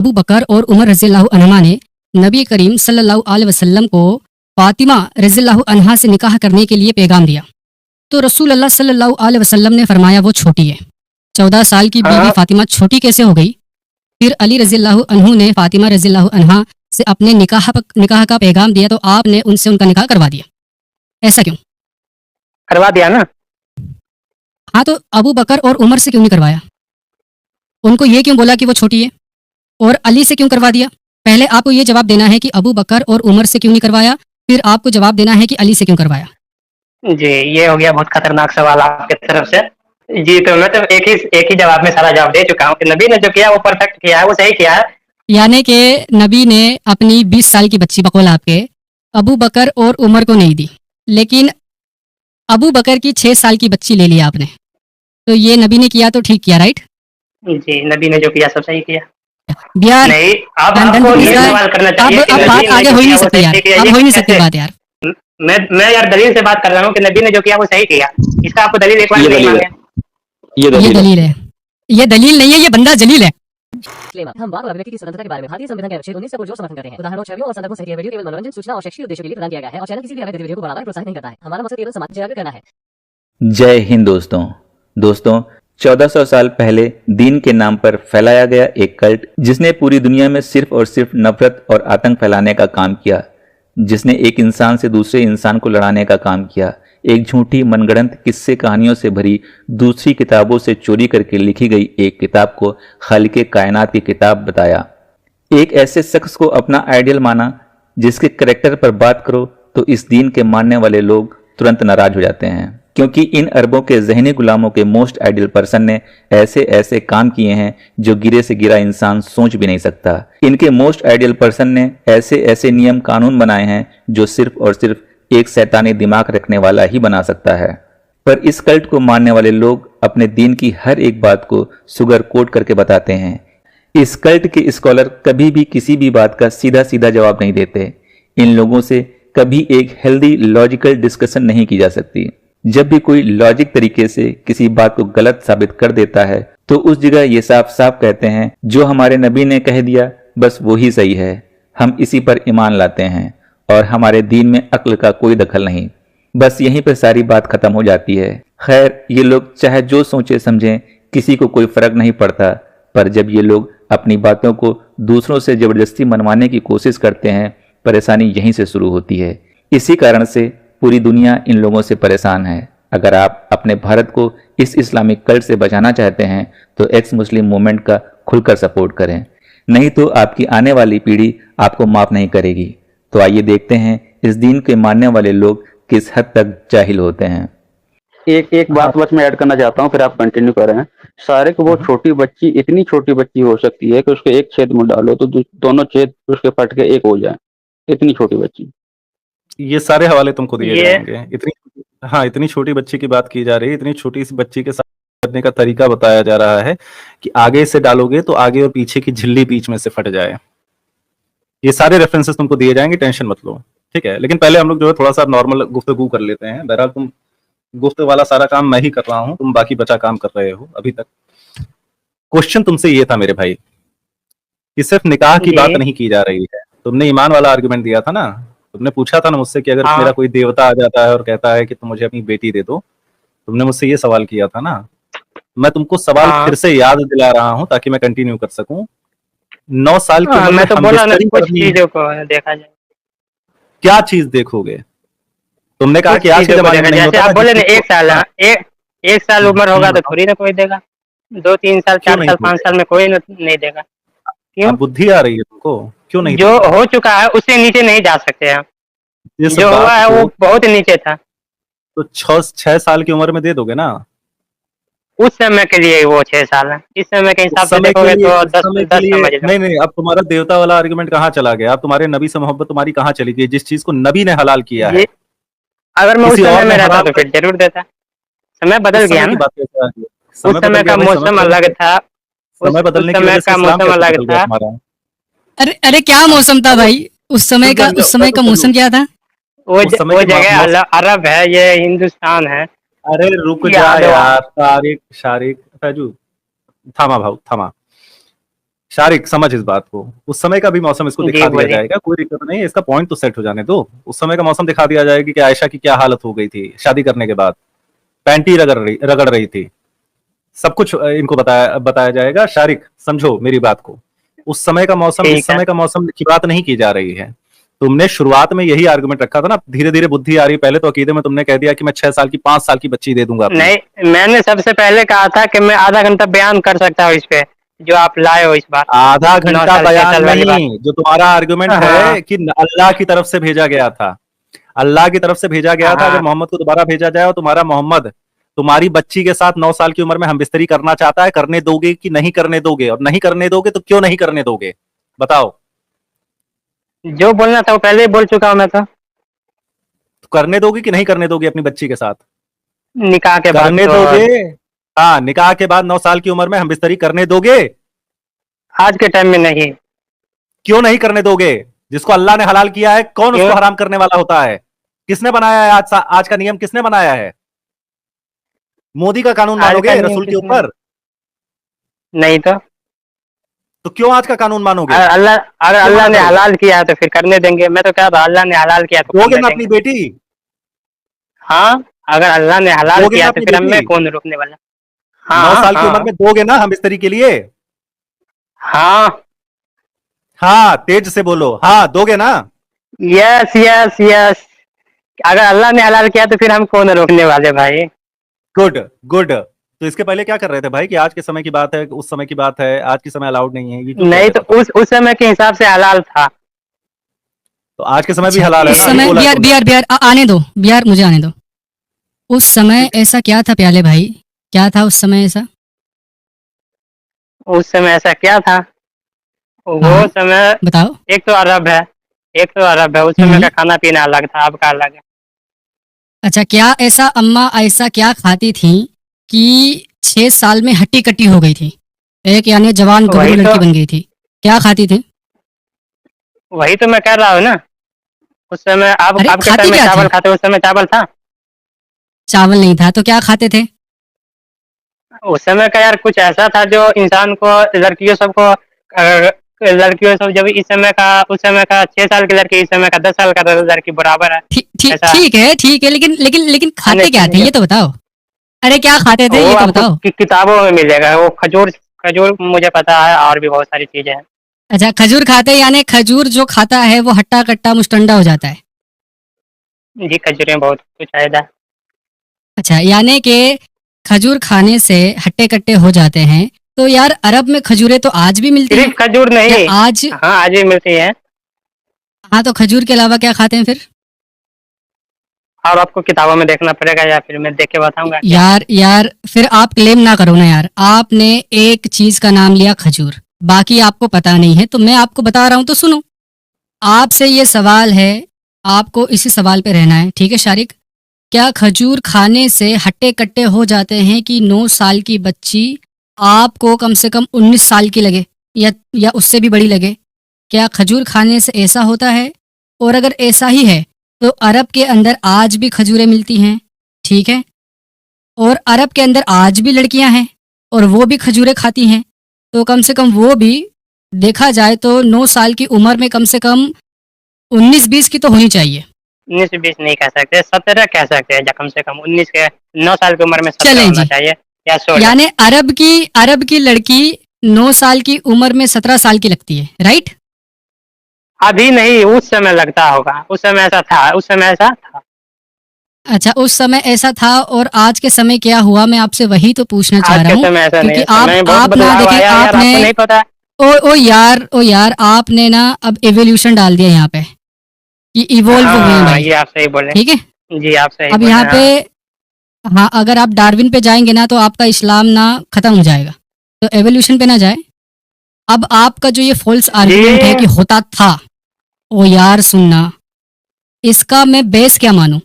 अबू बकर और उमर रज़ियल्लाहु अन्हुमा ने नबी करीम सल्लल्लाहु अलैहि वसल्लम को फातिमा रज़ियल्लाहु अन्हा से निकाह करने के लिए पैगाम दिया। तो रसूल अल्लाह सल्लल्लाहु अलैहि वसल्लम ने फरमाया वो छोटी है। 14 साल की बीवी फातिमा छोटी कैसे हो गई? फिर अली रज़ियल्लाहु अन्हु ने फातिमा रज़ियल्लाहु अन्हा से अपने निकाह का पैगाम दिया, तो आपने उनसे उनका निकाह करवा दिया। ऐसा क्यों करवा दिया ना? हाँ, तो अबू बकर और उमर से क्यों नहीं करवाया? उनको ये क्यों बोला कि वो छोटी है? और अली से क्यों करवा दिया? पहले आपको ये जवाब देना है कि अबू बकर और उमर से क्यों नहीं करवाया, फिर आपको जवाब देना है कि अली से क्यों करवाया। जी, ये हो गया बहुत खतरनाक सवाल आपके तरफ से। जी, तो मैं तो एक ही जवाब में सारा जवाब दे चुका हूँ कि नबी ने जो किया वो परफेक्ट किया है, वो सही किया है। यानी कि नबी ने अपनी 20 साल की बच्ची बकौल आपके अबू बकर और उमर को नहीं दी, लेकिन अबू बकर की 6 साल की बच्ची ले ली आपने। तो ये नबी ने किया तो ठीक किया, राइट? जी, नबी ने जो किया सब सही किया। यार नहीं, अब आपको ये सवाल करना चाहिए कि अब बात नबी ने आगे जो हो ही किया नहीं वो सकती यार, सही किया। अब ये हो ही नहीं सकती कैसे? बात यार। मैं यार दलील से बात कर रहा हूँ कि नबी ने जो किया वो सही किया। इसका आपको दलील एक बार नहीं मांगे। ये दलील है। ये दलील नहीं है, ये बंदा जलील है। हम वाक और अभिव्यक्ति की स्वतंत्रता के बारे में भारतीय संविधान के अनुच्छेद 19 से पुरजोर समर्थन करते हैं। उदाहरणों, छवियों और संदर्भों सहित यह वीडियो केवल मनोरंजन, सूचना और शैक्षिक उद्देश्यों के लिए प्रदान किया गया है और चैनल किसी भी अवैध गतिविधियों को बढ़ावा या प्रोत्साहित नहीं करता है। हमारा मकसद केवल समाज जागरूक करना है। जय हिंद दोस्तों 1400 साल पहले दीन के नाम पर फैलाया गया एक कल्ट, जिसने पूरी दुनिया में सिर्फ और सिर्फ नफरत और आतंक फैलाने का काम किया, जिसने एक इंसान से दूसरे इंसान को लड़ाने का काम किया, एक झूठी मनगढ़ंत किस्से कहानियों से भरी दूसरी किताबों से चोरी करके लिखी गई एक किताब को खालिके कायनात की किताब बताया। एक ऐसे शख्स को अपना आइडियल माना जिसके करेक्टर पर बात करो तो इस दीन के मानने वाले लोग तुरंत नाराज हो जाते हैं, क्योंकि इन अरबों के जहनी गुलामों के मोस्ट आइडियल पर्सन ने ऐसे ऐसे काम किए हैं जो गिरे से गिरा इंसान सोच भी नहीं सकता। इनके मोस्ट आइडियल पर्सन ने ऐसे ऐसे नियम कानून बनाए हैं जो सिर्फ और सिर्फ एक शैतानी दिमाग रखने वाला ही बना सकता है। पर इस कल्ट को मानने वाले लोग अपने दीन की हर एक बात को सुगर कोट करके बताते हैं। इस कल्ट के स्कॉलर कभी भी किसी भी बात का सीधा सीधा जवाब नहीं देते। इन लोगों से कभी एक हेल्दी लॉजिकल डिस्कशन नहीं की जा सकती। जब भी कोई लॉजिक तरीके से किसी बात को गलत साबित कर देता है तो उस जगह ये साफ साफ कहते हैं जो हमारे नबी ने कह दिया बस वही सही है, हम इसी पर ईमान लाते हैं और हमारे दीन में अक्ल का कोई दखल नहीं। बस यहीं पर सारी बात खत्म हो जाती है। खैर, ये लोग चाहे जो सोचे समझें, किसी को कोई फर्क नहीं पड़ता, पर जब ये लोग अपनी बातों को दूसरों से जबरदस्ती मनवाने की कोशिश करते हैं, परेशानी यहीं से शुरू होती है। इसी कारण से पूरी दुनिया इन लोगों से परेशान है। अगर आप अपने भारत को इस इस्लामिक कल्ट से बचाना चाहते हैं तो एक्स मुस्लिम मूवमेंट का खुलकर सपोर्ट करें, नहीं तो आपकी आने वाली पीढ़ी आपको माफ नहीं करेगी। तो आइए देखते हैं इस दीन के मानने वाले लोग किस हद तक जाहिल होते हैं। एक बात बस मैं ऐड करना चाहता हूँ, फिर आप कंटिन्यू करें। सारे को वो छोटी बच्ची, इतनी छोटी बच्ची हो सकती है कि उसके एक छेद में डालो तो दोनों छेद उसके फट के एक हो जाए, इतनी छोटी बच्ची। ये सारे हवाले तुमको दिए जाएंगे। इतनी छोटी बच्ची की बात की जा रही है। इतनी छोटी सी बच्ची के साथ करने का तरीका बताया जा रहा है कि आगे से डालोगे तो आगे और पीछे की झिल्ली बीच में से फट जाए। ये सारे रेफरेंसेस तुमको दिए जाएंगे, टेंशन मत लो, ठीक है। लेकिन पहले हम लोग जो है थोड़ा सा नॉर्मल गुफ्तगू कर लेते हैं। बहरहाल तुम गुफ्तगू वाला सारा काम मैं ही कर रहा हूँ, तुम बाकी बचा काम कर रहे हो अभी तक। क्वेश्चन तुमसे ये था मेरे भाई कि सिर्फ निकाह की बात नहीं की जा रही है। तुमने ईमान वाला आर्गुमेंट दिया था ना, तुमने पूछा था ना मुझसे कि अगर मेरा कोई देवता आ जाता है और कहता है कि तुम मुझे अपनी बेटी दे दो, तुमने मुझसे ये सवाल किया था ना। मैं तुमको सवाल फिर से याद दिला रहा हूँ ताकि मैं कंटिन्यू कर सकूं। 9 साल की उम्र में तो बोला ना कुछ चीजों को देखा जाए। क्या चीज देखोगे? तुमने कहा कि आज के जमाने में नहीं होता। आप बोले ना एक साल उम्र होगा तो थोड़ी ना कोई देगा, 2 3 साल 4 साल 5 साल में कोई नहीं देगा। क्यों? बुद्धि आ रही है तुमको? क्यों नहीं? जो हो चुका है उससे नीचे नहीं जा सकते हैं। जो हुआ है वो बहुत नीचे था। तो 6 साल की उम्र में दे दोगे ना? उस समय के लिए वो 6 साल है। इस समय के हिसाब से देखोगे तो 10 समझ लो। नहीं, अब तुम्हारा देवता वाला आर्गुमेंट कहाँ चला गया? अब तुम्हारे नबी से मोहब्बत तुम्हारी कहाँ चली गई? जिस चीज को नबी ने हलाल किया है। अगर मैं उस समय में रहता तो फिर जरूर देता। समय बदल गया ना। उस समय का मौसम अलग था। समय बदलने की वजह से मौसम अलग था। अरे क्या मौसम था भाई? उस समय का मौसम क्या था? वो जगह अरब है, ये हिंदुस्तान है। अरे रुक जा यार, तारिक शारिक फैजू, थामा भाऊ थामा। शारिक समझ इस बात को, उस समय का भी मौसम इसको जी दिखा दिया बोलिए। जाएगा, कोई दिक्कत नहीं है, इसका पॉइंट तो सेट हो जाने दो। उस समय का मौसम दिखा दिया जाएगा कि आयशा की क्या हालत हो गई थी शादी करने के बाद, पैंटी रगड़ रही थी, सब कुछ इनको बताया बताया जाएगा। शारिक समझो मेरी बात को, उस समय का मौसम इस ठीक है। समय का मौसम की बात नहीं की जा रही है। तुमने शुरुआत में यही आर्गुमेंट रखा था ना, धीरे धीरे बुद्धि आ रही, पहले तो अकीदे में तुमने कह दिया कि मैं 6 साल की 5 साल की बच्ची दे दूंगा अपनी। नहीं, मैंने सबसे पहले कहा था कि मैं आधा घंटा बयान कर सकता हूँ इस पे, जो आप लाए हो इस बार। आधा 9 घंटा साल 6 बयान साल वाली बात। नहीं, जो तुम्हारा आर्गुमेंट हाँ। है कि अल्लाह की तरफ से भेजा गया था, अल्लाह की तरफ से भेजा गया था, हाँ। अगर मोहम्मद को दोबारा भेजा जाए और तुम्हारा मोहम्मद तुम्हारी बच्ची के साथ 9 साल की उम्र में हमबिस्तरी करना चाहता है, करने दोगे कि नहीं करने दोगे? और नहीं करने दोगे तो क्यों नहीं करने दोगे, बताओ। जो बोलना था वो पहले ही बोल चुका हूँ मैं तो, तो करने दोगे कि नहीं करने दोगे अपनी बच्ची के साथ? निकाह के बाद करने तो। दोगे? हाँ, निकाह के बाद 9 साल की उम्र में हमबिस्तरी करने दोगे? आज के टाइम में नहीं। क्यों नहीं करने दोगे? जिसको अल्लाह ने हलाल किया है, कौन क्यों? उसको हराम करने वाला होता है? किसने बनाया है आज का नियम किसने बनाया है? मोदी का कानून आज मानोगे का नियम रसूल के किसने? ऊपर? नहीं तो तो क्यों आज का कानून मानोगे? अगर अल्लाह क्यों ने मना करोगे? हलाल किया है तो फिर करने देंगे। मैं तो कह रहा अल्लाह ने हलाल किया तो दोगे करने ना अपनी देंगे। बेटी? हाँ, अगर अल्लाह ने हलाल दोगे किया ना तो अपनी फिर हम में बेटी? कौन रोकने वाला। 9 हाँ साल की उम्र हाँ में दोगे ना हमबिस्तरी के लिए? हाँ। हाँ, तेज से बोलो, हाँ दोगे ना? Yes yes yes. अगर अल्लाह ने हलाल किया तो फिर हम कौन रोकने वाले भाई। Good good. तो इसके पहले क्या कर रहे थे भाई, कि आज के समय की बात है, उस समय की बात है, आज के समय अलाउड नहीं है, ये क्यों कह नहीं रहे तो थे? उस समय के हिसाब से हलाल था। तो आज के समय भी अच्छा, हलाल है उस ना, अभी समय बोला है बिहार तुमने। बिहार बिहार आने दो, बिहार मुझे आने दो। उस समय ऐसा क्या था प्याले भाई, क्या था उस समय ऐसा? उस समय ऐसा क्या था? वो हाँ समय बताओ। एक तो अरब है, एक तो अरब है। उस समय का खाना पीना अलग था, अब का अलग है। अच्छा, क्या ऐसा अम्मा ऐसा क्या खाती थी कि 6 साल में हट्टी कट्टी हो गई थी, एक यानी जवान गबरू वही तो लड़की बन गई थी? क्या खाती थी? वही तो मैं कह रहा हूँ ना। उस समय आप अरे आपके खाती टाइम में क्या चावल थी? खाते, उस समय चावल था? चावल नहीं था तो क्या खाते थे? उस समय का यार कुछ ऐसा था जो इंसान को, लड़कियों सबको लड़कियों सब जब इस समय का, उस समय का 6 साल की लड़की, इस समय का 10 साल का लड़की बराबर है। ठीक ठीक ऐसा ठीक है, लेकिन खाने खाते क्या थे पीने ये का तो बताओ। अरे क्या खाते थे वो ये तो आपको बताओ। किताबों में मिलेगा। वो खजूर, खजूर मुझे पता है, और भी बहुत सारी चीजें हैं। अच्छा, खजूर खाते यानी खजूर जो खाता है वो हट्टा कट्टा मुस्टंडा हो जाता है। जी, खजूरें बहुत कुछ फायदा। अच्छा, यानी कि खजूर खाने से हट्टे कट्टे हो जाते हैं। तो यार अरब में खजूरें तो आज भी मिलती सिर्फ हैं खजूर क्या नहीं, आज? हाँ आज भी मिलती है। हाँ, तो खजूर के अलावा क्या खाते हैं फिर? और आपको किताबों में देखना पड़ेगा, या फिर मैं देख के बताऊंगा क्या? यार फिर आप क्लेम ना करो ना यार, आपने एक चीज का नाम लिया खजूर, बाकी आपको पता नहीं है, तो मैं आपको बता रहा हूँ तो सुनो। आपसे ये सवाल है, आपको इसी सवाल पे रहना है, ठीक है शारिक? क्या खजूर खाने से हट्टे कट्टे हो जाते हैं कि 9 साल की बच्ची आपको कम से कम 19 साल की लगे, या उससे भी बड़ी लगे? क्या खजूर खाने से ऐसा होता है? और अगर ऐसा ही है तो अरब के अंदर आज भी खजूरें मिलती हैं, ठीक है? और अरब के अंदर आज भी लड़कियां हैं और वो भी खजूरें खाती हैं। तो कम से कम वो भी, देखा जाए तो 9 साल की उम्र में कम से कम 19-20 की तो होनी चाहिए। 19-20 नहीं कह सकते, 17 कह सकते हैं, या कम से कम 19 के, 9 साल की उम्र में 17 चलें होना जी, चाहिए, या 16। यानी अरब की लड़की 9 साल की उम्र में 17 साल की लगती है, राइट? अभी नहीं, उस समय लगता होगा, उस समय ऐसा था, उस समय ऐसा था। अच्छा, उस समय ऐसा था और आज के समय क्या हुआ, मैं आपसे वही तो पूछना चाह आज रहा के हूँ। समय ऐसा नहीं क्योंकि है, समय में बहुत आप ना बदलाव देखें, आया यार, आपने, आपको नहीं पता। ओ यार आपने ना अब एवोल्यूशन डाल दिया यहाँ पे कि इवोल्व हुए हैं हाँ, भाई, ये आप सही बोले। ठीक है? जी आप सही अब बोले, यहाँ पे, हाँ। हाँ, अगर आप डार्विन पे जाएंगे ना तो आपका इस्लाम ना खत्म हो जाएगा, तो एवोल्यूशन पे ना जाए। अब आपका जो ये फॉल्स आर्गुमेंट है कि जी होता था, ओ यार सुनना, इसका मैं बेस क्या मानूं?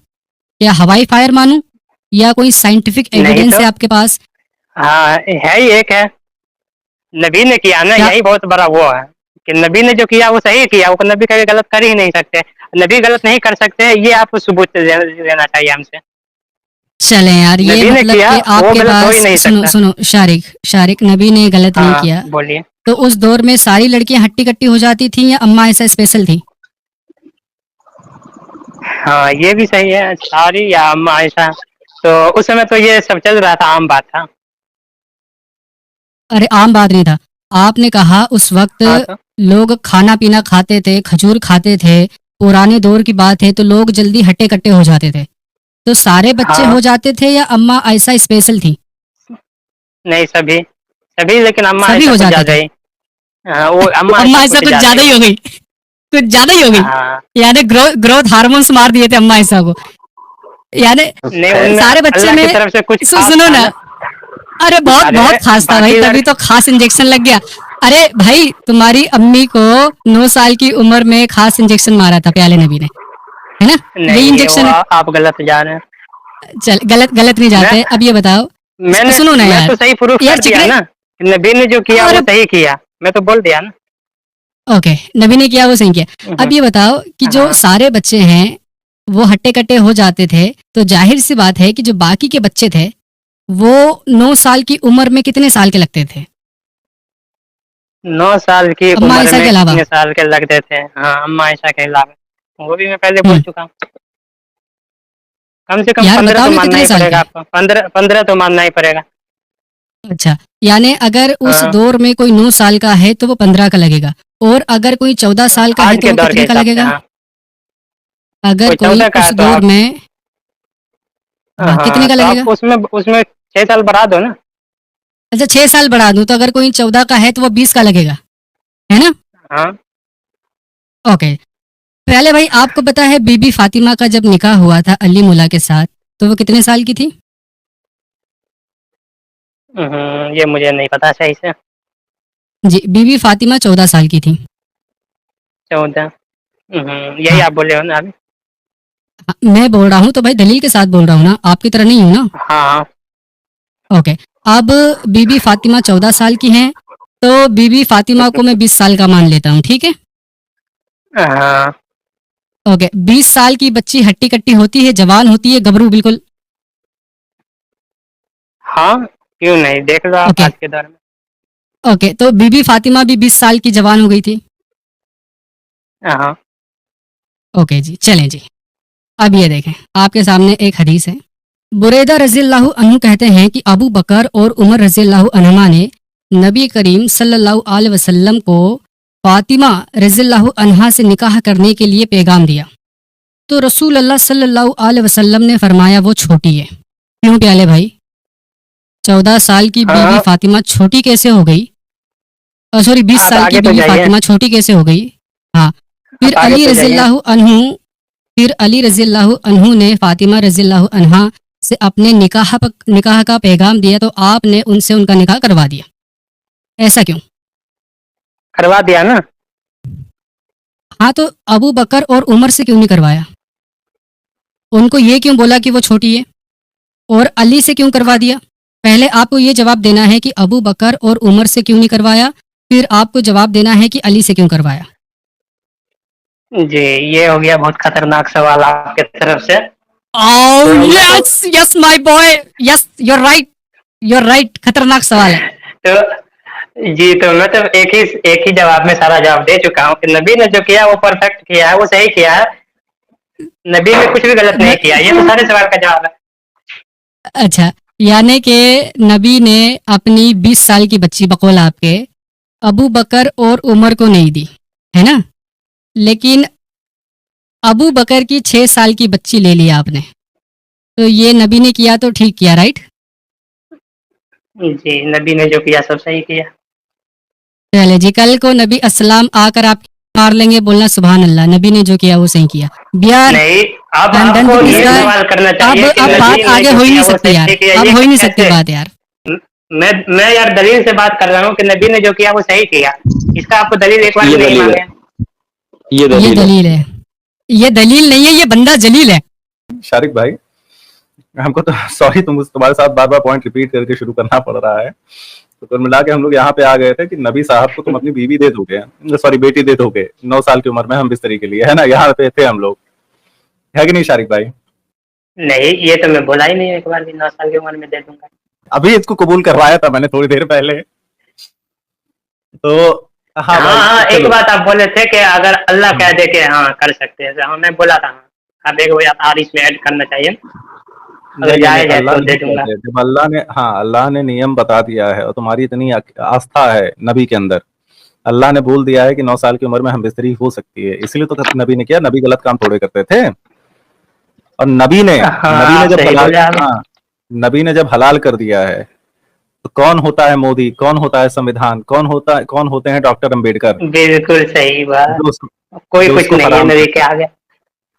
क्या हवाई फायर मानूं या कोई साइंटिफिक नहीं एविडेंस तो, है आपके पास? हाँ है ही एक है, नबी ने किया ना, क्या? यही बहुत बड़ा वो है कि नबी ने जो किया वो सही किया, वो नबी कभी गलत कर ही नहीं सकते। नबी गलत नहीं कर सकते, ये आपको सबूत लेना चाहिए हमसे। चलें यार, ये नबी ने मतलब किया, कि वो आपके गलत हो ही पास, नहीं सुनो सकता। सुनो शारिक, नबी ने गलत नहीं हाँ किया, बोलिए। तो उस दौर में सारी लड़कियां हट्टी कट्टी हो जाती थी या अम्मा ऐसा स्पेशल थी? हाँ ये भी सही है, सारी या अम्मा ऐसा, तो उस समय तो ये सब चल रहा था, आम बात था। अरे आम बात नहीं था, आपने कहा उस वक्त हाँ तो लोग खाना पीना खाते थे, खजूर खाते थे, पुराने दौर की बात है तो लोग जल्दी हट्टे कट्टे हो जाते थे, तो सारे बच्चे हाँ हो जाते थे या अम्मा ऐसा स्पेशल थी? नहीं, सभी सभी, लेकिन अम्मा सभी ऐसा हो कुछ जाते ज्यादा थे। ही। हाँ, वो अम्मा अम्मा ऐसा ऐसा कुछ कुछ ज्यादा ज्यादा ही। ही हो गई, कुछ ज्यादा ही हो गई, हाँ यानी ग्रोथ हार्मोन्स मार दिए थे अम्मा ऐसा को, यानी नहीं, उनमें सारे बच्चे अल्लाह की में। तरफ से कुछ खास सुनो था ना, ना। अरे बहुत अरे बहुत खास था भाई, बाकी तभी लड़के, तो खास इंजेक्शन लग गया। अरे भाई तुम्हारी अम्मी को 9 साल की उम्र में खास इंजेक्शन मारा था प्याले नबी ने, है ना? यही नहीं वो इंजेक्शन है। आप गलत जा रहे हैं। चल गलत गलत नहीं मैं जाते, अब ये बताओ। मैंने सुनो ना मैं यार, तो सही प्रूफ यार कर दिया चिकने। ना, नबी ने जो किया वो अरे सही किया, मैं तो बोल दिया ना। ओके, नबी ने किया वो सही किया। अब ये बताओ कि जो हाँ सारे बच्चे हैं वो हट्टे कट्टे हो जाते थे, तो जाहिर सी बात है कि जो बाकी के बच्चे थे वो 9 साल की उम्र में कितने साल के लगते थे? 9 साल की अम्मा उम्र ऐसा के में अलावा। कितने साल के लगते थे? हाँ अम्मा ऐसा के अलावा, वो भी मैं पहले बोल हम्म, चुका हूँ। कम से कम यार 15 बताओ तो ना मानना कितने ही साल पड़ेगा के। आपको, 15 तो मानना ही पड़ेगा। अच्छा, यानी अगर उस हाँ दौर में कोई 9 साल का है तो वो 15 का लगेगा, और अगर कोई 14 साल का है आज तो के वो दौर के कितने का हिसाब से, लगेगा? हाँ। अगर कोई कोई 14 का है उस तो दौर आप, में, हाँ कितने हाँ का तो लगेगा? आप उसमें उसमें 6 साल बढ़ा दो ना। अच्छा 6 साल बढ़ा दूं तो अगर कोई 14 का है तो वो 20 का लगेगा, है ना? हाँ ओके। पहले भाई आपको पता है बीबी फातिमा का जब निकाह हुआ था अली मुल्ला के साथ तो वो कितने साल की थी? ये मुझे नहीं पता सही से। जी, बीबी फातिमा 14 साल की थी। 14। यही हाँ, आप बोले हो ना अभी। हाँ, मैं बोल रहा हूँ तो भाई दलील के साथ बोल रहा हूँ ना, आपकी तरह नहीं हूँ ना। हाँ ओके। अब बीबी फातिमा 14 साल की हैं, तो बीबी फातिमा को मैं 20 साल का मान लेता हूँ, ठीक है? हाँ ओके, 20 साल की बच्ची हट्टी कट्टी होती है, जवान होती है, गबरू बिल्कुल। हाँ, क्यों नहीं, देख लो आप ओके। आज के दौर में। ओके, तो बीबी फातिमा भी 20 साल की जवान हो गई थी। हाँ ओके जी, चलें जी। अब ये देखें, आपके सामने एक हदीस है। बुरैदा रज़ियल्लाहु अन्हु कहते हैं कि अबू बकर और उमर रज़ियल्लाहु अन्हुमा ने नबी करीम सल्लल्लाहु अलैहि वसल्लम को फातिमा रज़ियल्लाहु अन्हा से निकाह करने के लिए पैगाम दिया, तो रसूल अल्लाह सल्लल्लाहु अलैहि वसल्लम ने फरमाया वो छोटी है। क्यों प्याले भाई, 14 साल की बीवी हाँ, फातिमा छोटी कैसे हो गई? सॉरी, 20 आप साल की आगे तो बीवी जाइए, फातिमा छोटी कैसे हो गई? हाँ, फिर आप आगे अली तो जाइए। रज़ियल्लाहु अन्हु फिर अली रज़ियल्लाहु अन्हु ने फातिमा रज़ियल्लाहु अन्हा से अपने निकाह का पैगाम दिया, तो आपने उनसे उनका निकाह करवा दिया, ऐसा क्यों? करवा दिया ना। हाँ, तो अबू बकर और उमर से क्यों नहीं करवाया? उनको ये क्यों बोला कि वो छोटी है, और अली से क्यों करवा दिया? पहले आपको ये जवाब देना है कि अबू बकर और उमर से क्यों नहीं करवाया, फिर आपको जवाब देना है कि अली से क्यों करवाया। जी, ये हो गया बहुत खतरनाक सवाल आपके तरफ से। ओह तो मैं तो yes yes my boy, yes you are right, खतरनाक सवाल है। तो जी, तो मैं तो एक ही जवाब में सारा जवाब दे चुका हूँ कि नबी ने जो किया वो परफेक्ट किया है, वो सही किया है। नबी ने कुछ भी गलत नहीं किया, ये तो सारे सवाल का जवाब है। अच्छा, यानी कि नबी ने अपनी 20 साल की बच्ची बकौल आपके अबू बकर और उमर को नहीं दी, है ना? लेकिन अबू बकर की 6 साल की बच्ची ले ली आपने, तो ये नबी ने किया तो ठीक किया, राइट? जी, नबी ने जो किया सब सही किया। चले जी, कल को नबी अस्सलाम आकर आप मार लेंगे, बोलना सुभान अल्लाह, नबी ने जो किया वो सही किया। बिहार नहीं, अब डन डन आपको दिस ये गाय। सवाल करना अब चाहिए कि अब नबी बात ने आगे जो हो ही किया नहीं वो सकती यार, सही किया, अब ये हो ही नहीं सकती कैसे? बात यार। मैं यार दलील से बात कर रहा हूँ कि नबी ने जो किया वो सही किया। इसका आपको दलील एक बार ये भी नहीं दलील है, मांगे। ये ये दलील है। दलील है, ये दलील नहीं है, ये बंदा जलील है। शारिक भाई, हमको तो सॉरी तुम्हारे साथ बार बार पॉइंट रिपीट करके शुरू करना पड़ रहा है। तो कुल मिला के हम लोग यहाँ पे आ गए थे कि नबी साहब को तुम अपनी बीवी दे दोगे, सॉरी बेटी दे दोगे 9 साल की उम्र में हम बिस्तरी के लिए, है ना? यहाँ पे थे हम लोग, है कि नहीं शारिक भाई? नहीं, ये तो मैं बोला ही नहीं एक बार भी 9 साल की उम्र में दे दूंगा। अभी इसको कबूल करवाया था मैंने थोड़ी देर पहले। तो हाँ हाँ भाई हाँ, एक चलो। बात आप बोले थे कि अगर अल्लाह हम्म, कह दे के हाँ कर सकते हैं, तो हाँ मैं बोला था, हाँ आप एक बात और इसमें ऐड करना चाहिए, अगर नहीं जायज है अल्लाह तो दे नहीं दूंगा। कहते, जब अल्लाह ने, हाँ अल्लाह ने नियम बता दिया है और तुम्हारी इतनी आस्था है नबी के अंदर, अल्लाह ने बोल दिया है कि 9 साल की उम्र में हम बिस्तरी हो सकती है, इसलिए तो नबी ने किया। नबी गलत काम थोड़े करते थे। और हाँ नबी ने आप जब सही हलाल, बोले आप। हाँ नबी ने जब हलाल कर दिया है, तो कौन होता है मोदी, कौन होता है संविधान, कौन होते हैं डॉक्टर अंबेडकर, बिल्कुल सही बात, जो उसको कोई जो कुछ उसको नहीं है हराम नबी के करते हैं। आगे।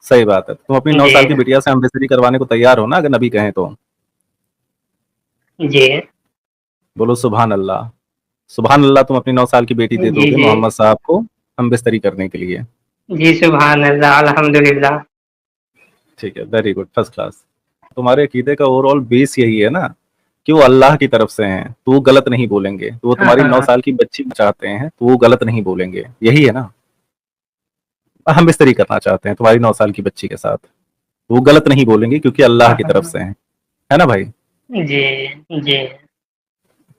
सही बात है, तुम अपनी नौ जी साल की बिटिया से अम्बेसडरी करवाने को तैयार हो ना, अगर नबी कहें तो? जी बोलो सुभान अल्लाह। सुभान अल्लाह, तुम अपनी 9 साल की बेटी दे जी दोगे जी मोहम्मद साहब को अम्बेसडरी करने के लिए। जी, सुभान अल्लाह, अल्हम्दुलिल्लाह। ठीक है, वेरी गुड, फर्स्ट क्लास। तुम्हारे अकीदे का ओवरऑल बेस यही है ना कि वो अल्लाह की तरफ से हैं, तो वो गलत नहीं बोलेंगे। तो वो हाँ तुम्हारी नौ हाँ साल की बच्ची को चाहते हैं, तो वो गलत नहीं बोलेंगे, यही है ना? हम इस तरीके करना चाहते हैं तुम्हारी 9 साल की बच्ची के साथ, तो वो गलत नहीं बोलेंगे क्योंकि अल्लाह हाँ की तरफ हाँ, से है ना भाई? जी जी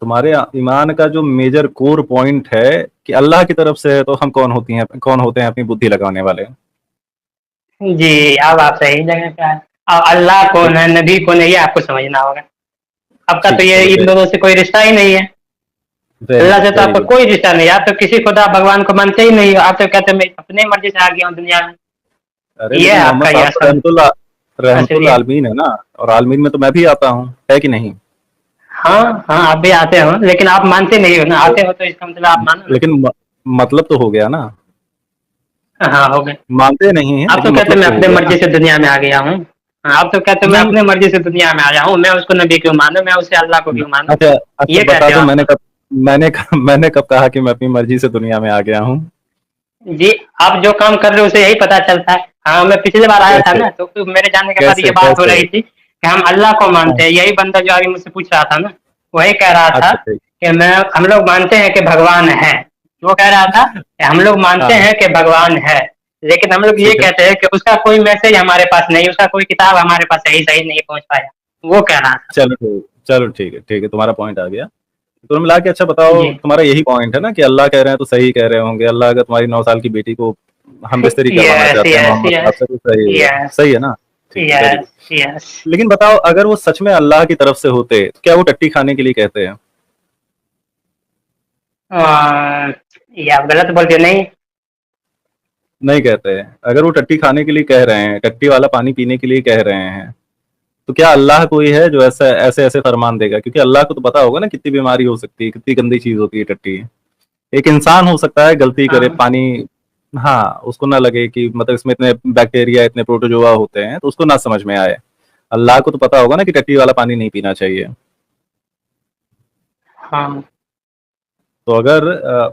तुम्हारे ईमान का जो मेजर कोर पॉइंट है कि अल्लाह की तरफ से है, तो हम कौन होते हैं अपनी बुद्धि लगाने वाले? जी, अब आप सही जगह पे आए। अब अल्लाह कौन है, नबी कौन है, ये आपको समझना होगा। आपका तो ठीक है, ये चलो, इन दोनों से कोई रिश्ता ही नहीं है। वेरी अल्लाह गुड, से तो वेरी आपका गुड। कोई रिश्ता नहीं है। आप तो किसी खुदा भगवान को मानते ही नहीं हो। आप तो कहते हैं मैं अपने मर्जी से आ गया हूँ दुनिया में। अरे ये लेकिन है मोहम्मद आपका ये साहब तो असल रहमतुल्लाह असलियत। आलमीन है ना, और आलमीन में तो मैं भी आता हूँ, है कि नहीं? हाँ हाँ, आप भी आते हो, लेकिन आप मानते नहीं हो ना। तो आते हो तो इसका मतलब आप मानो ना। लेकिन मतलब तो हो गया ना। हाँ हो गए। मानते नहीं है आप तो लेकिन कहते मतलब मैं तो हो अपने गया ना। मर्जी से दुनिया में आ गया हूँ। हाँ, आप तो कहते मैं नहीं, अपने मर्जी से दुनिया में आया हूँ, मैं उसको नबी क्यों मानूं, मैं उसे अल्लाह को क्यों मानूं। अच्छा अच्छा, ये बता कहते हो दो, आप तो। मैंने कब कहा कि मैं अपनी मर्जी से दुनिया में आ गया हूँ? जी, आप जो काम कर रहे हो उसे यही पता चलता है। हाँ, मैं पिछली बार आया था कैसे? ना, तो फिर मेरे जाने के बाद ये कैसे बात हो कैसे? रही थी कि हम अल्लाह को हाँ, मानते हैं। यही बंदा जो अभी मुझसे पूछ रहा था ना, वही कह रहा था अच्छा ठीक। कि मैं हम लोग मानते हैं कि भगवान है। वो कह रहा था कि हम लोग मानते हाँ हैं कि भगवान है, लेकिन हम लोग ये ठीक है, कहते हैं कि उसका कोई मैसेज हमारे पास नहीं, उसका कोई किताब हमारे पास सही नहीं पहुंच पाया। वो कह रहा था। चलो ठीक है, ठीक है, तुम्हारा पॉइंट आ गया। तो मिला के अच्छा बताओ, जी तुम्हारा यही पॉइंट है ना कि अल्लाह कह रहे हैं तो सही कह रहे होंगे। अल्लाह अगर तुम्हारी 9 साल की बेटी को हम बिस्तरी करवाना यस चाहते हैं यस मोहम्मद साहब यस से, तो यस सही है ना? ठीक है, वेरी गुड। Yes yes. लेकिन बताओ, अगर वो सच में अल्लाह की तरफ से होते, तो क्या वो टट्टी खाने के लिए कहते हैं? ये आप गलत बोल रहे नहीं। नहीं कहते हैं। अगर वो टट्टी खाने के लिए कह रहे हैं, टट्टी वाला पानी पीने के लिए कह रहे हैं, तो क्या अल्लाह कोई है जो ऐसा ऐसे ऐसे फरमान देगा? क्योंकि अल्लाह को तो पता होगा ना कितनी बीमारी हो सकती है, कितनी गंदी चीज होती है टट्टी। एक इंसान हो सकता है गलती करे, हाँ पानी, हाँ उसको ना लगे कि मतलब इसमें इतने बैक्टीरिया, इतने प्रोटोजोआ होते हैं, तो उसको ना समझ में आए। अल्लाह को तो पता होगा ना कि टट्टी वाला पानी नहीं पीना चाहिए। हाँ तो अगर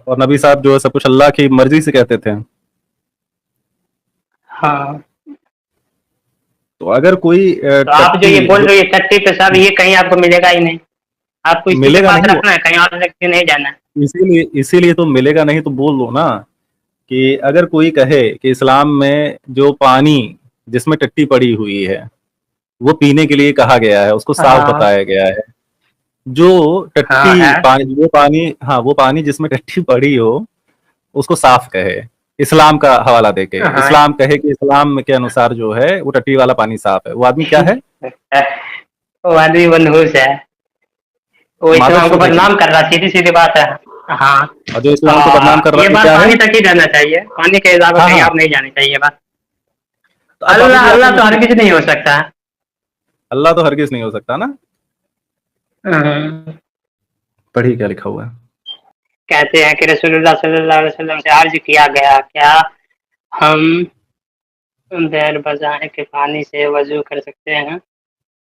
और नबी साहब जो है सब कुछ अल्लाह की मर्जी से कहते थे, हाँ, तो अगर कोई तो आप जो टट्टी ये बोल जो रहे हो चट्टी पेशाब, ये कहीं आपको मिलेगा ही नहीं। आपको इसी के मिलेगा पास नहीं, रखना है, कहीं और लेके नहीं जाना है। इसीलिए इसीलिए तो मिलेगा नहीं, तो बोल दो ना कि अगर कोई कहे कि इस्लाम में जो पानी जिसमें टट्टी पड़ी हुई है वो पीने के लिए कहा गया है, उसको साफ हाँ बताया गया है। जो हाँ है। टट्टी पानी, वो पानी, हाँ वो पानी जिसमें टट्टी पड़ी हो उसको साफ कहे, इस्लाम का हवाला देके, हाँ इस्लाम कहे कि इस्लाम के अनुसार जो है वो टट्टी वाला पानी साफ है, वो आदमी क्या है? वो आदमी मनहूस है। वो इस्लाम को मादरचोद है कि नहीं? बदनाम कर रहा, सीधी सीधी बात है। हाँ। और जो इस्लाम को बदनाम कर रहा ये है वो बात क्या है? पानी तक ही रहना चाहिए, पानी के अलावा हाँ कहीं हाँ। आप नहीं जानी चाहिए बात। तो अब बाबू अल्लाह जी आपने अल्लाह तो मुझे हर किसी नहीं हो सकता। अल्लाह तो हरगिज नहीं हो सकता ना। हम्म। पढ़िए क्या लिखा हुआ है। कहते हैं कि रसूलुल्लाह सल्लल्लाहु अलैहि वसल्लम से अर्ज किया गया, क्या हम बैर बजाए के पानी से वजू कर सकते हैं,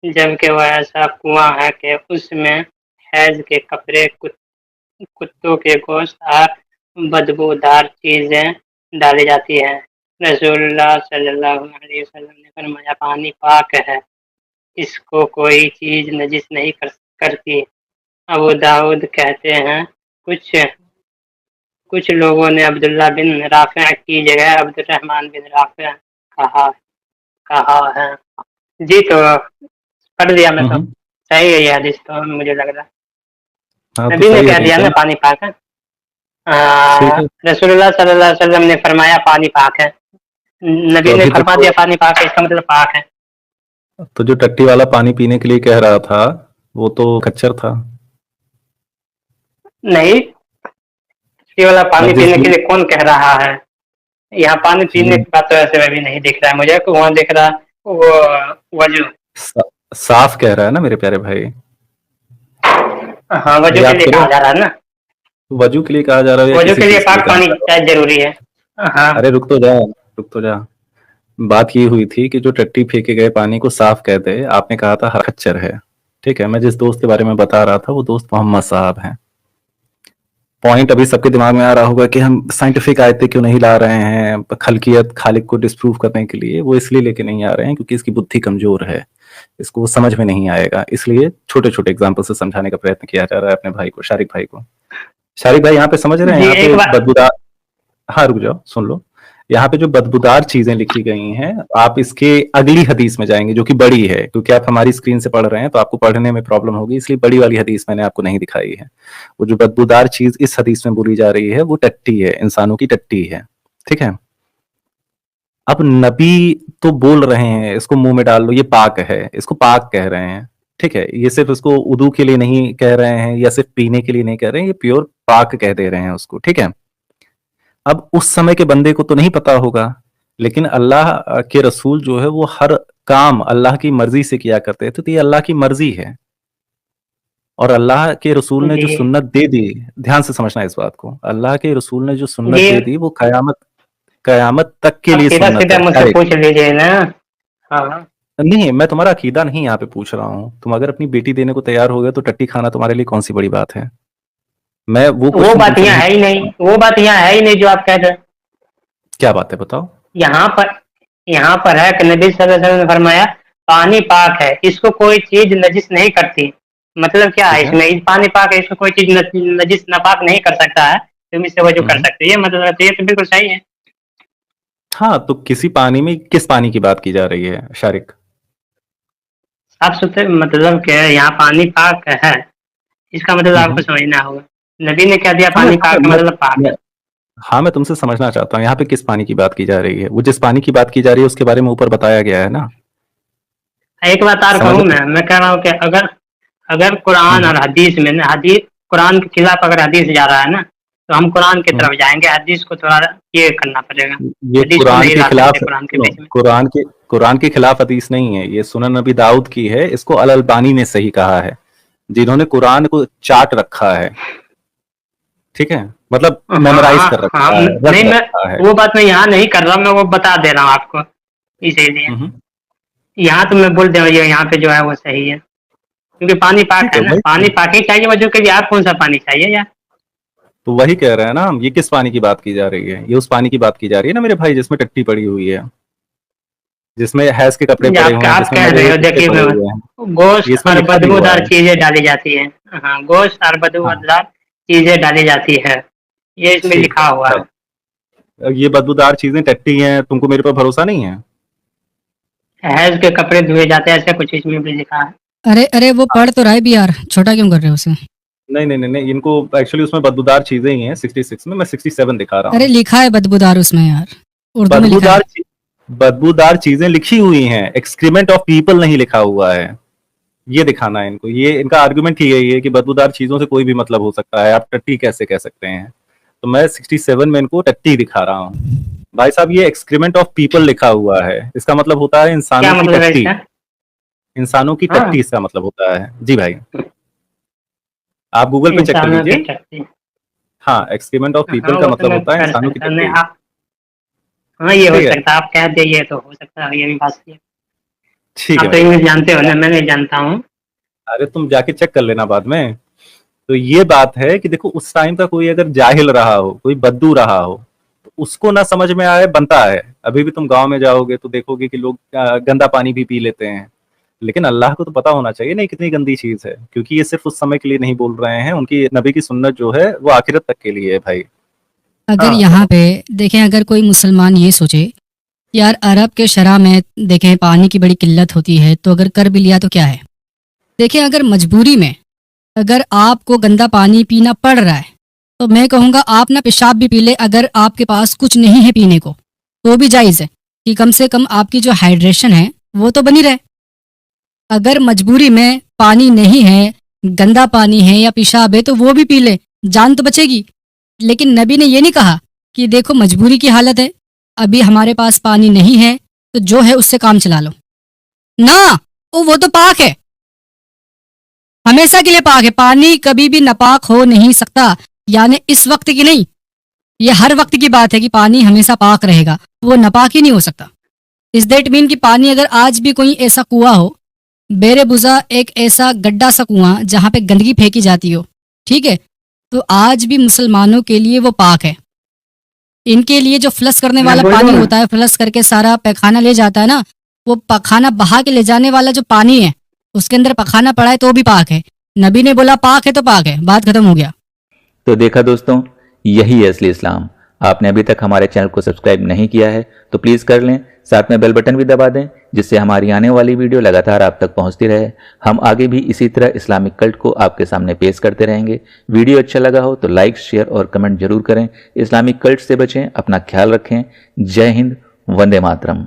जबकि वह ऐसा कुआं है कि उसमें हैज के कपड़े, कुत्तों के गोश्त और बदबूदार चीजें डाली जाती हैं। रसूलुल्लाह सल्लल्लाहु अलैहि वसल्लम ने फरमाया, पानी पाक है, इसको कोई चीज नजिस नहीं करती। अबू दाऊद कहते हैं, कुछ कुछ लोगों ने अब्दुल्ला बिन राफे की जगह अब्दुर्रहमान बिन राफे कहा कहा है। जी, तो पढ़ लिया मैं तो। हम्म। सही है ये हदीस, तो मुझे लग रहा हाँ है तो नबी ने सही कह दिया हदीस है ना ना। पानी पाक है। ठीक है। रसूलुल्लाह सल्लल्लाहु अलैहि वसल्लम ने फरमाया पानी पाक है, नबी तो ने अभी फरमा तक दिया पानी पाक है, इसका मतलब पाक है। तो जो टट्टी वाला पानी पीने के लिए कह रहा था वो तो खच्चर था। नहीं, ये वाला पानी मैं जिस पीने के दिन लिए कौन कह रहा है? यहाँ पानी पीने ये की बात तो ऐसे भी नहीं दिख रहा है मुझे, वहाँ दिख रहा वो वजू। साफ कह रहा है ना मेरे प्यारे भाई। हाँ, वजू के याद लिए करो, कहा जा रहा है ना, वजू के लिए कहा जा रहा है या वजू किसी के लिए चीज के लिए पाक कहा पानी जा रहा शायद जरूरी है। हाँ, है? अरे रुक तो जा, रुक तो जा। बात ये हुई थी कि जो टट्टी फेंके गए पानी को साफ कहते हैं, आपने कहा था हरा खच्चर है। ठीक है, मैं जिस दोस्त के बारे में बता रहा था वो दोस्त मोहम्मद साहब हैं। पॉइंट अभी सबके दिमाग में आ रहा होगा कि हम साइंटिफिक आयतें क्यों नहीं ला रहे हैं खलकियत खालिक को डिस्प्रूव करने के लिए। वो इसलिए लेके नहीं आ रहे हैं क्योंकि इसकी बुद्धि कमजोर है, इसको वो समझ में नहीं आएगा, इसलिए छोटे छोटे एग्जाम्पल से समझाने का प्रयत्न किया जा रहा है अपने भाई को, शारिक भाई को। शारिक भाई यहाँ पे समझ रहे हैं, जी यहाँ पे एक बार बदबूदार, हाँ रुक जाओ सुन लो। यहाँ पे जो बदबूदार चीजें लिखी गई हैं, आप इसके अगली हदीस में जाएंगे जो कि बड़ी है, क्योंकि आप हमारी स्क्रीन से पढ़ रहे हैं तो आपको पढ़ने में प्रॉब्लम होगी, इसलिए बड़ी वाली हदीस मैंने आपको नहीं दिखाई है। वो जो बदबूदार चीज इस हदीस में बोली जा रही है वो टट्टी है, इंसानों की टट्टी है। ठीक है, अब नबी तो बोल रहे हैं इसको मुंह में डाल लो, ये पाक है, इसको पाक कह रहे हैं। ठीक है, ये सिर्फ इसको उदू के लिए नहीं कह रहे हैं या सिर्फ पीने के लिए नहीं कह रहे हैं, ये प्योर पाक कह दे रहे हैं उसको। ठीक है, अब उस समय के बंदे को तो नहीं पता होगा, लेकिन अल्लाह के रसूल जो है वो हर काम अल्लाह की मर्जी से किया करते थे, तो ये अल्लाह की मर्जी है। और अल्लाह के रसूल ने जो जी सुन्नत दे दी, ध्यान से समझना इस बात को, अल्लाह के रसूल ने जो सुन्नत जी दे दी वो कयामत कयामत तक के आप लिए सीधा सुन्नत सीधा है। मुझसे डायरेक्ट पूछ लीजिए ना। हाँ, नहीं, मैं तुम्हारा अकीदा नहीं यहाँ पे पूछ रहा हूँ। तुम अगर अपनी बेटी देने को तैयार हो गए तो टट्टी खाना तुम्हारे लिए कौन सी बड़ी बात है। मैं वो वो क्वेश्चन बात तुमसे यहाँ नहीं, है ही नहीं, वो बात यहाँ है ही नहीं जो आप कह रहे हैं। क्या बात है बताओ। यहाँ पर यहाँ पर है कि नबी सल्लल्लाहु अलैहि वसल्लम ने फरमाया पानी पाक है, इसको कोई चीज नजिस नहीं करती। मतलब क्या है ठीक है। इसमें, इस पानी पाक है, इसको कोई चीज नजिस नापाक नहीं कर सकता है, तुम इससे वजू कर हम्म। सकते हो, ये मतलब है, तो ये तो बिल्कुल सही है। हाँ, तो किसी पानी में किस पानी की बात की जा रही है शारिक। साफ सुथरे मतलब क्या है, यहाँ पानी पाक है, इसका मतलब आपको हम्म। समझना होगा। नबी ने क्या दिया, हाँ पानी हाँ पाक का मतलब पाक मैं है। हाँ मैं तुमसे समझना चाहता हूँ यहाँ पे किस पानी की बात की जा रही है। वो जिस पानी की बात की जा रही है उसके बारे में ऊपर बताया गया है ना। एक बात और समझ कहूँ, रहे मैं कह रहा हूँ कि अगर अगर कुरान और हदीस में ना, हदीस कुरान के खिलाफ अगर हदीस जा रहा है ना, तो हम कुरान की हम्म। तरफ जाएंगे, हदीस को थोड़ा ये करना पड़ेगा, ये हदीस को कुरान नहीं के ला खिलाफ, सकते कुरान के सुनो, बीच में। कुरान के खिलाफ हदीस नहीं है, ये सुनन नबी दाऊद की है, इसको अल अलबानी ने सही कहा है, जिन्होंने कुरान को चाट रखा है। ठीक है, मतलब हाँ मेमोराइज हाँ कर हाँ, रखा है, रट नहीं मैं रखा है। वो बात मैं यहाँ नहीं कर रहा, मैं वो बता दे रहा हूँ आपको, इसीलिए हम्म। यहाँ तो मैं बोल दे रहा हूँ, ये यहाँ पे जो है वो सही है, क्योंकि पानी पाक ठीक है है, ना, वही पानी पाक ही चाहिए वजू के लिए, आप कौन सा पानी चाहिए यार। तो वही कह रहे हैं ना हम, ये किस पानी की बात की जा रही है, ये उस पानी की बात की जा रही है ना मेरे भाई जिसमें टट्टी पड़ी हुई है, जिसमें हैज के कपड़े पड़े हुए हैं, आप जिसमें कह मरे रहे हुए हो, कुत्ते देखिए पड़े हुए हैं। गोश्त इसमें और लिखा भी हुआ बदबूदार है। चीजें डाली जाती है। हाँ, गोश्त और हाँ बदबूदार चीजें डाली जाती है, ये इसमें ठीक लिखा हुआ है। है, ये बदबूदार चीजें टट्टी हैं, तुमको मेरे पर भरोसा नहीं है। हैज के कपड़े धुए जाते हैं, ऐसा कुछ इसमें भी लिखा है। अरे अरे वो पढ़ तो रहा है भी यार, छोटा क्यों कर रहे हो उसे। नहीं नहीं नहीं नहीं, इनको एक्चुअली उसमें बदबूदार चीजें ही हैं 66 में, मैं 67 दिखा रहा अरे हूँ। लिखा है बदबूदार उसमें यार, उर्दू में लिखा है। बदबूदार चीजें लिखी हुई हैं, एक्सक्रीमेंट ऑफ पीपल नहीं लिखा हुआ है। ये दिखाना है इनको, ये इनका आर्गुमेंट ही यही है कि बदबूदार चीजों से कोई भी मतलब हो सकता है, आप टट्टी कैसे कह सकते हैं। तो मैं 67 में इनको टट्टी दिखा रहा हूँ। भाई साहब ये एक्सक्रीमेंट ऑफ पीपल लिखा हुआ है, इसका मतलब होता है क्या इंसानों की मतलब है टट्टी। इसका? इंसानों की हाँ, टट्टी इसका मतलब होता है जी भाई, आप गूगल पे चेक कर इंसानों की लीजिए। टट्टी। हाँ, एक्सक्रीमेंट ऑफ पीपल हाँ, का वो तो मतलब मैं होता है कर इंसानों की सकता नहीं टट्टी। आप। हाँ, ये हो ठीक है, सकता है, आप कह दे ये तो हो सकता है, ये भी बात सही है। ठीक है आप तो भाई। इंग्लिश जानते हो ना, मैं नहीं जानता हूँ। अरे तुम जाके चेक कर लेना बाद में। तो ये बात है कि देखो उस टाइम का कोई अगर जाहिल रहा हो, कोई बद्दू रहा हो, तो उसको ना समझ में आए बनता है। अभी भी तुम गांव में जाओगे तो देखोगे कि लोग गंदा पानी भी पी लेते हैं, लेकिन अल्लाह को तो पता होना चाहिए नहीं कितनी गंदी चीज है, क्योंकि ये सिर्फ उस समय के लिए नहीं बोल रहे हैं, उनकी नबी की सुन्नत जो है वो आखिरत तक के लिए है भाई। अगर हाँ, यहाँ पे देखें, अगर कोई मुसलमान ये सोचे यार अरब के शरा में देखें पानी की बड़ी किल्लत होती है, तो अगर कर भी लिया तो क्या है। देखें अगर मजबूरी में अगर आपको गंदा पानी पीना पड़ रहा है, तो मैं कहूँगा आप ना पेशाब भी पी ले, अगर आपके पास कुछ नहीं है पीने को तो भी जायज़ है कि कम से कम आपकी जो हाइड्रेशन है वो तो बनी रहे। अगर मजबूरी में पानी नहीं है, गंदा पानी है या पेशाब है, तो वो भी पी ले, जान तो बचेगी। लेकिन नबी ने ये नहीं कहा कि देखो मजबूरी की हालत है, अभी हमारे पास पानी नहीं है तो जो है उससे काम चला लो ना। वो तो पाक है, हमेशा के लिए पाक है। पानी कभी भी नापाक हो नहीं सकता, यानी इस वक्त की नहीं, ये हर वक्त की बात है कि पानी हमेशा पाक रहेगा, वो नापाक ही नहीं हो सकता। इस दैट मीन कि पानी अगर आज भी कोई ऐसा कुआं हो, बेरेबुजा एक ऐसा गड्ढा सा कुआं जहाँ पे गंदगी फेंकी जाती हो, ठीक है, तो आज भी मुसलमानों के लिए वो पाक है। इनके लिए जो फ्लश करने वाला पानी होता है, फ्लश करके सारा पैखाना ले जाता है ना, वो पखाना बहा के ले जाने वाला जो पानी है उसके अंदर पखाना पड़ा है तो भी पाक है। नबी ने बोला पाक है तो पाक है, बात खत्म हो गया। तो देखा दोस्तों, यही है असली इस्लाम। आपने अभी तक हमारे चैनल को सब्सक्राइब नहीं किया है तो प्लीज़ कर लें, साथ में बेल बटन भी दबा दें, जिससे हमारी आने वाली वीडियो लगातार आप तक पहुंचती रहे। हम आगे भी इसी तरह इस्लामिक कल्ट को आपके सामने पेश करते रहेंगे। वीडियो अच्छा लगा हो तो लाइक, शेयर और कमेंट जरूर करें। इस्लामिक कल्ट से बचें, अपना ख्याल रखें। जय हिंद, वंदे मातरम।